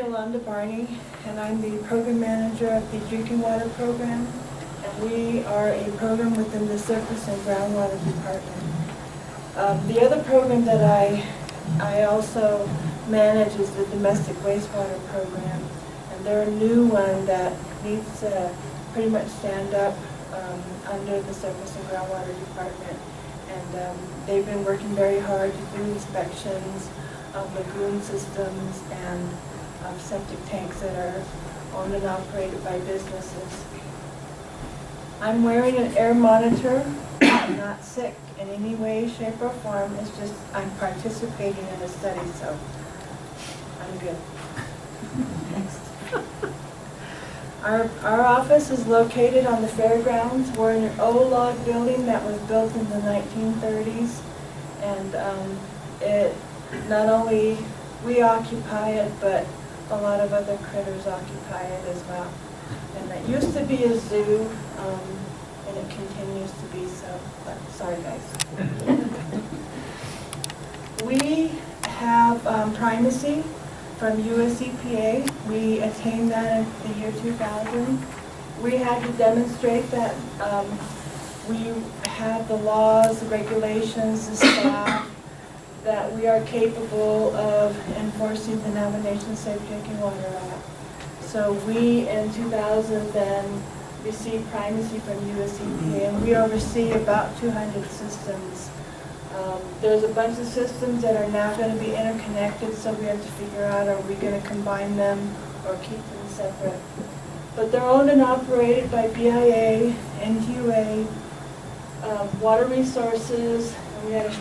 Yolanda Barney, and I'm the program manager of the drinking water program, and we are a program within the surface and groundwater department. The other program that I also manage is the domestic wastewater program, and they're a new one that needs to pretty much stand up under the surface and groundwater department, and they've been working very hard to do inspections of lagoon systems and septic tanks that are owned and operated by businesses. I'm wearing an air monitor. I'm not sick in any way, shape, or form. It's just I'm participating in a study, so I'm good. Next. Our office is located on the fairgrounds. We're in an old log building that was built in the 1930s, and it not only we occupy it, but a lot of other critters occupy it as well. And it used to be a zoo, and it continues to be so. But sorry, guys. We have primacy from US EPA. We attained that in the year 2000. We had to demonstrate that we have the laws, the regulations, the staff, that we are capable of enforcing the Navajo Safe Drinking Water Act. So we, in 2000, then received primacy from US EPA, and we oversee about 200 systems. There's a bunch of systems that are now going to be interconnected, so we have to figure out, are we going to combine them or keep them separate? But they're owned and operated by BIA, NQA, Water Resources. We had to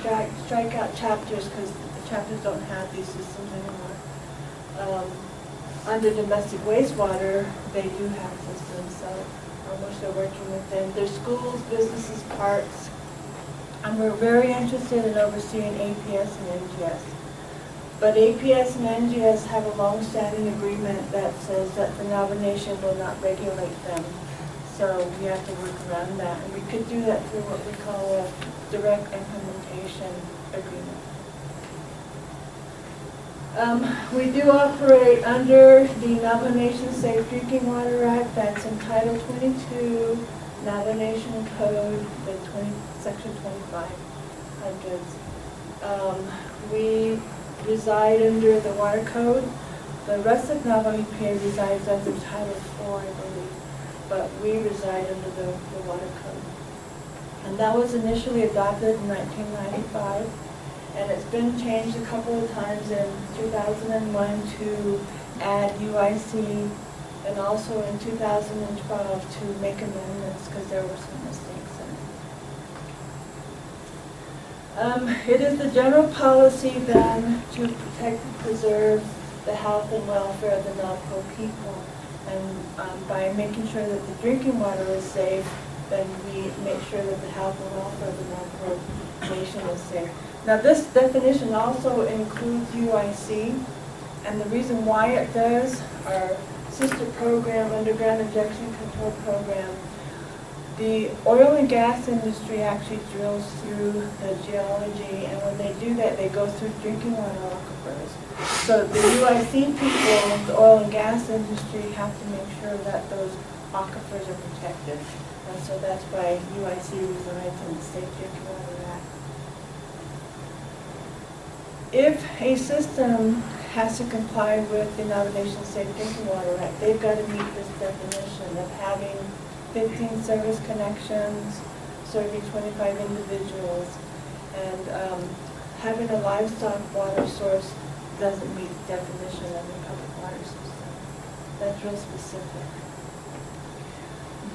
strike out chapters because the chapters don't have these systems anymore. Under domestic wastewater, they do have systems, so which they're working with them. There's schools, businesses, parks, and we're very interested in overseeing APS and NGS. But APS and NGS have a long-standing agreement that says that the Navajo Nation will not regulate them. So we have to work around that, and we could do that through what we call a direct implementation agreement. We do operate under the Navajo Nation Safe Drinking Water Act. That's in Title 22, Navajo Nation Code, Section 2500. We reside under the Water Code. The rest of Navajo EPA resides under Title 4, I believe, but we reside under the Water Code. And that was initially adopted in 1995, and it's been changed a couple of times in 2001 to add UIC, and also in 2012 to make amendments because there were some mistakes in it. It is the general policy then to protect and preserve the health and welfare of the Navajo people, and by making sure that the drinking water is safe, then we make sure that the health and welfare of the Navajo Nation is safe. Now this definition also includes UIC, and the reason why it does, our sister program, Underground Injection Control Program, the oil and gas industry actually drills through the geology, and when they do that, they go through drinking water aquifers. So the UIC people, the oil and gas industry, have to make sure that those aquifers are protected. And so that's why UIC resides in the Safe Drinking Water Act. If a system has to comply with the Navajo Nation Safe Drinking Water Act, they've got to meet this definition of having 15 service connections, serving 25 individuals, and having a livestock water source doesn't meet the definition of a public water system. That's real specific.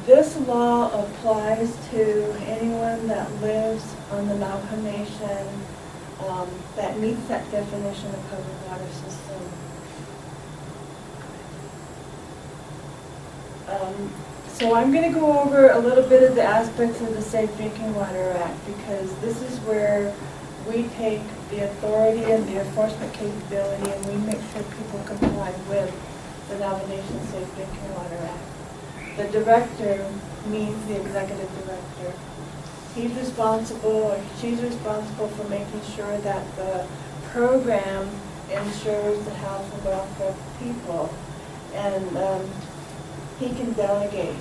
This law applies to anyone that lives on the Navajo Nation that meets that definition of public water system. So I'm going to go over a little bit of the aspects of the Safe Drinking Water Act, because this is where we take the authority and the enforcement capability, and we make sure people comply with the Navajo Nation Safe Drinking Water Act. The director means the executive director. He's responsible, or she's responsible for making sure that the program ensures the health and welfare of people. And he can delegate.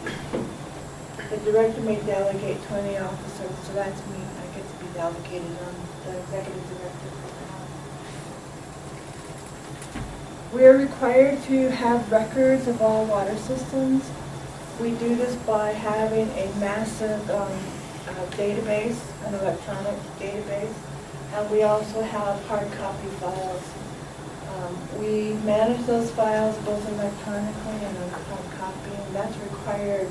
The director may delegate 20 officers, so that's me. I get to be delegated on the executive director program. We are required to have records of all water systems. We do this by having a massive database, an electronic database, and we also have hard copy files. We manage those files both electronically and on hard copy, and that's required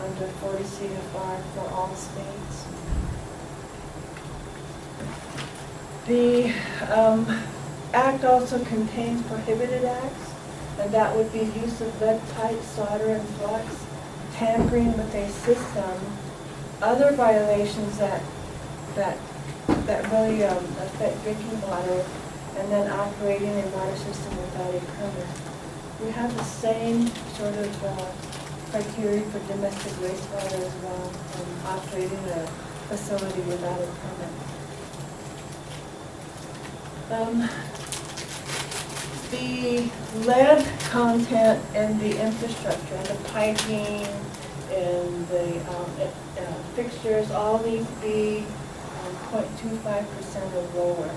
under 40 CFR for all states. The Act also contains prohibited acts, and that would be use of lead pipe, solder, and flux, tampering with a system, other violations that really affect drinking water, and then operating a water system without a permit. We have the same sort of criteria for domestic wastewater as well, operating a facility without a permit. The lead content in the infrastructure, and the piping, and the fixtures all need to be 0.25% or lower.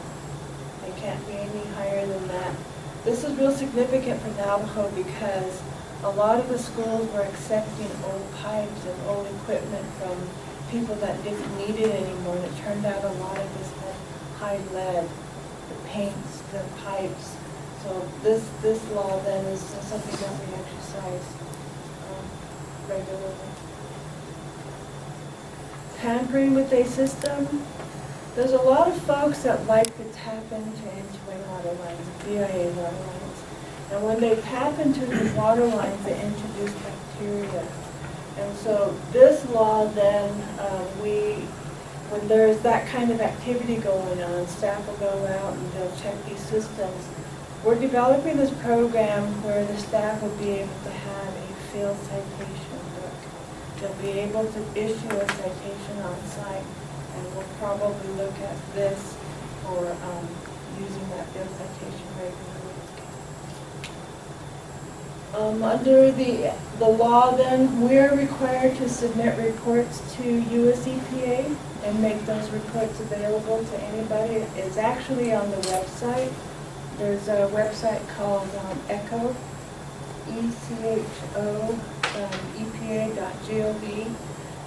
They can't be any higher than that. This is real significant for Navajo because a lot of the schools were accepting old pipes and old equipment from people that didn't need it anymore, and it turned out a lot of this had high lead, the paints, the pipes. So this law then is something that we exercise regularly. Tampering with a system. There's a lot of folks that like to tap into HOA water lines, BIA water lines. And when they tap into these water lines, they introduce bacteria. And so this law then, when there's that kind of activity going on, staff will go out and they'll check these systems. We're developing this program where the staff will be able to have a field citation book. They'll be able to issue a citation on site, and we'll probably look at this for using that field citation regularly. Under the law then, we're required to submit reports to US EPA and make those reports available to anybody. It's actually on the website. There's a website called ECHO, E-C-H-O, EPA.gov,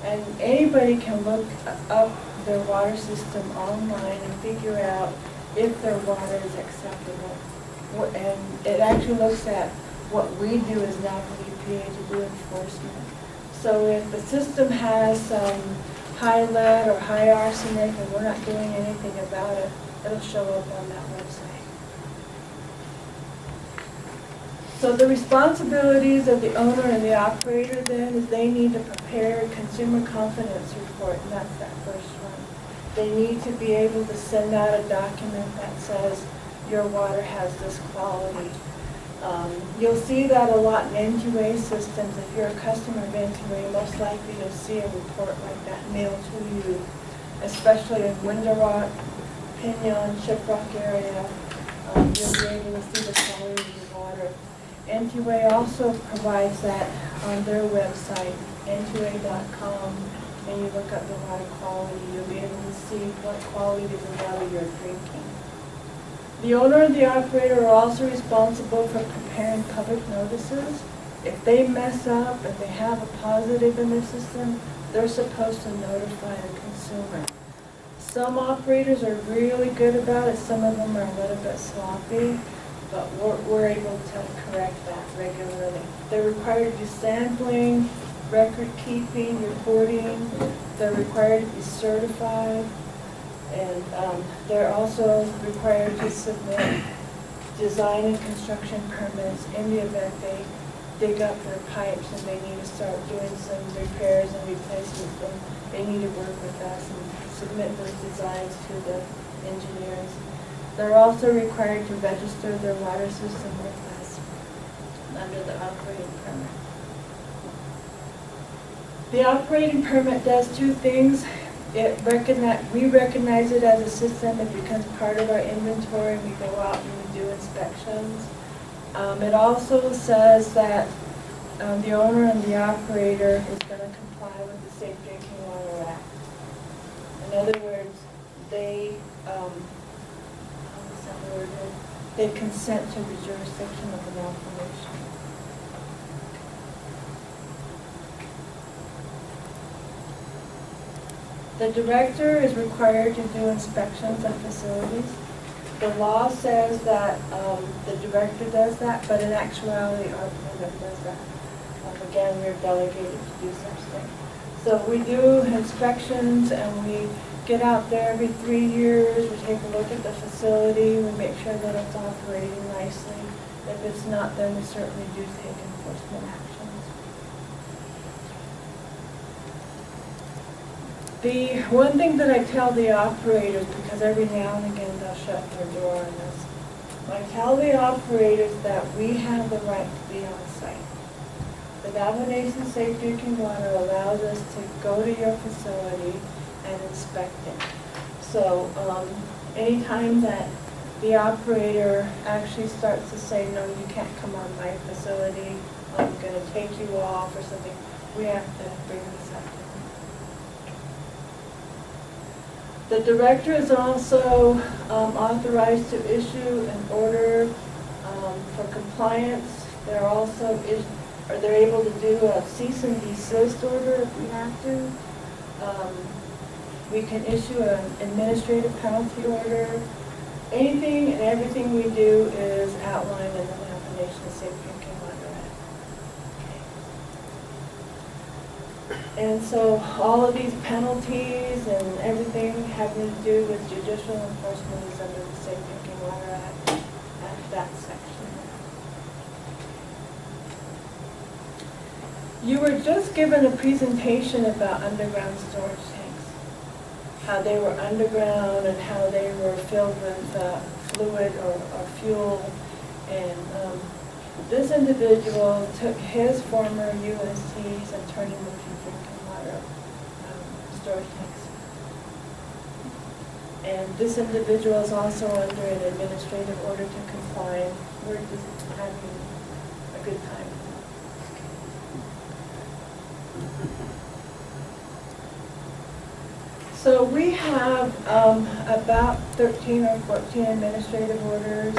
and anybody can look up their water system online and figure out if their water is acceptable. And it actually looks at what we do as Navajo EPA to do enforcement. So if the system has some high lead or high arsenic and we're not doing anything about it, it'll show up on that website. So the responsibilities of the owner and the operator then is they need to prepare a consumer confidence report, and that's that first one. They need to be able to send out a document that says your water has this quality. You'll see that a lot in NQA systems. If you're a customer of NQA, most likely you'll see a report like that mailed to you, especially in Window Rock, Pinon, Shiprock area. You'll be able to see the quality of your water. NQA also provides that on their website, nqa.com, and you look up the water quality, you'll be able to see what quality of the water you're drinking. The owner and the operator are also responsible for preparing public notices. If they mess up, if they have a positive in their system, they're supposed to notify the consumer. Some operators are really good about it, some of them are a little bit sloppy, but we're able to correct that regularly. They're required to do sampling, record keeping, reporting. They're required to be certified. And they're also required to submit design and construction permits in the event they dig up their pipes and they need to start doing some repairs and replacements. Then they need to work with us and submit those designs to the engineers. They're also required to register their water system with us under the operating permit. The operating permit does two things. we recognize it as a system. It becomes part of our inventory. We go out and we do inspections. It also says that the owner and the operator is going to comply with the Safe Drinking Water Act. In other words, they they consent to the jurisdiction of the malformation. The director is required to do inspections at facilities. The law says that the director does that, but in actuality, our president does that. Again, we're delegated to do such things. So we do inspections, and we get out there every 3 years. We take a look at the facility. We make sure that it's operating nicely. If it's not, then we certainly do take enforcement actions. The one thing that I tell the operators, because every now and again they'll shut their door on us, I tell the operators that we have the right to be on site. The Navajo Nation Safe Drinking Water allows us to go to your facility and inspect it. So anytime that the operator actually starts to say, no, you can't come on my facility, I'm going to take you off or something, we have to bring this up to them. The director is also authorized to issue an order for compliance. They're able to do a cease and desist order if we have to. We can issue an administrative penalty order. Anything and everything we do is outlined in the Navajo Nation Safe Drinking Water Act. And so all of these penalties and everything having to do with judicial enforcement is under the Safe Drinking Water Act at that section. You were just given a presentation about underground storage tanks, how they were underground and how they were filled with fluid or fuel. And this individual took his former USTs and turned them into drinking water storage tanks. And this individual is also under an administrative order to comply. We're just having a good time. So we have about 13 or 14 administrative orders.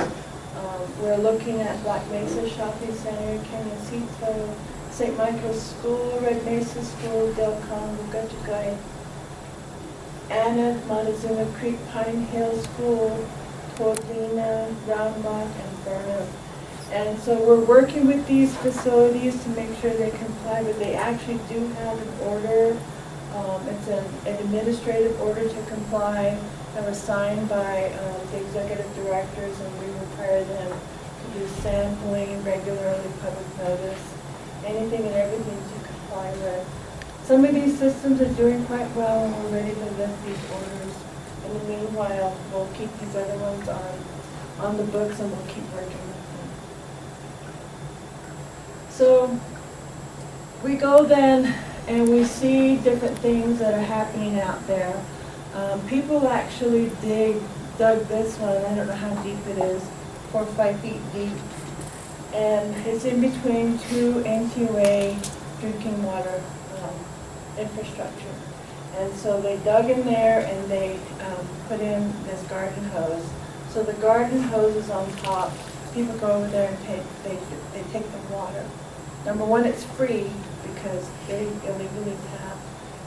We're looking at Black Mesa Shopping Center, Canyocito, St. Michael's School, Red Mesa School, Del Congo, Gutchagay, Anna, Montezuma Creek, Pine Hill School, Tordina, Round Rock, and Burnham. And so we're working with these facilities to make sure they comply, but they actually do have an order. It's an administrative order to comply that was signed by the executive directors, and we require them to do sampling regularly, public notice, anything and everything to comply with. Some of these systems are doing quite well, and we're ready to lift these orders. In the meanwhile, we'll keep these other ones on the books, and we'll keep working with them. So we go then, and we see different things that are happening out there. People actually dug this one. I don't know how deep it is, 4 or 5 feet deep. And it's in between 2 NQA drinking water infrastructure. And so they dug in there and they put in this garden hose. So the garden hose is on top. People go over there and they take the water. Number one, it's free because they illegally tap,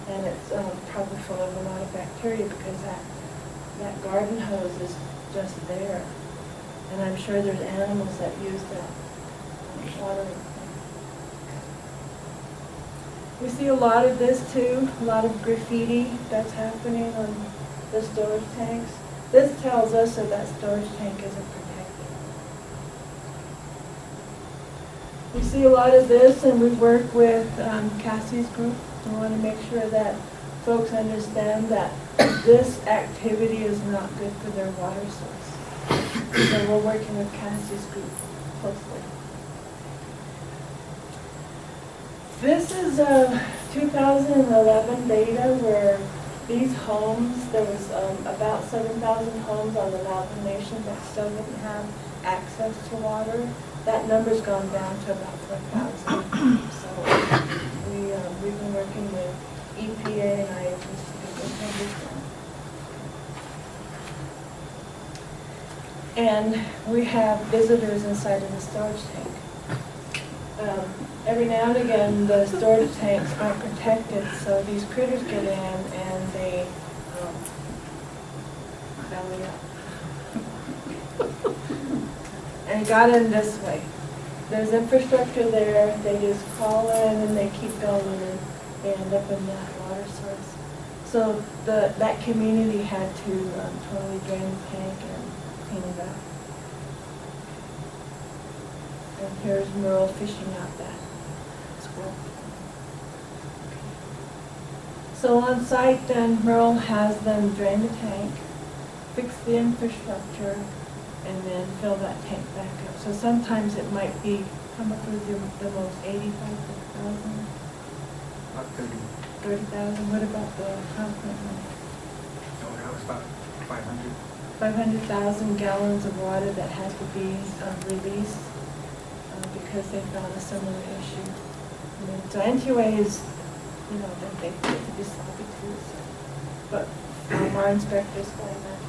and it's probably full of a lot of bacteria because that garden hose is just there. And I'm sure there's animals that use that watering thing. We see a lot of this too, a lot of graffiti that's happening on the storage tanks. This tells us that storage tank isn't protected. We see a lot of this, and we work with Cassie's group. We want to make sure that folks understand that this activity is not good for their water source. So we're working with Cassie's group closely. This is a 2011 data where these homes, there was about 7,000 homes on the Navajo Nation that still didn't have access to water. That number's gone down to about 4,000. So we've been working with EPA and IHS to get those numbers down. And we have visitors inside of the storage tank. Every now and again, the storage tanks aren't protected, so these critters get in and they belly up. And got in this way. There's infrastructure there, they just crawl in and they keep going and they end up in that water source. So that community had to totally drain the tank and clean it up. And here's Merle fishing out that squirrel. So on site then, Merle has them drain the tank, fix the infrastructure, and then fill that tank back up. So sometimes it might be, how much was the most, 85,000? About 30. 30,000, what about the compliment money? No, that was about 500. 500,000 gallons of water that had to be released because they found a similar issue. So NQA is, they get to be sloppy too. So. But our inspectors find that.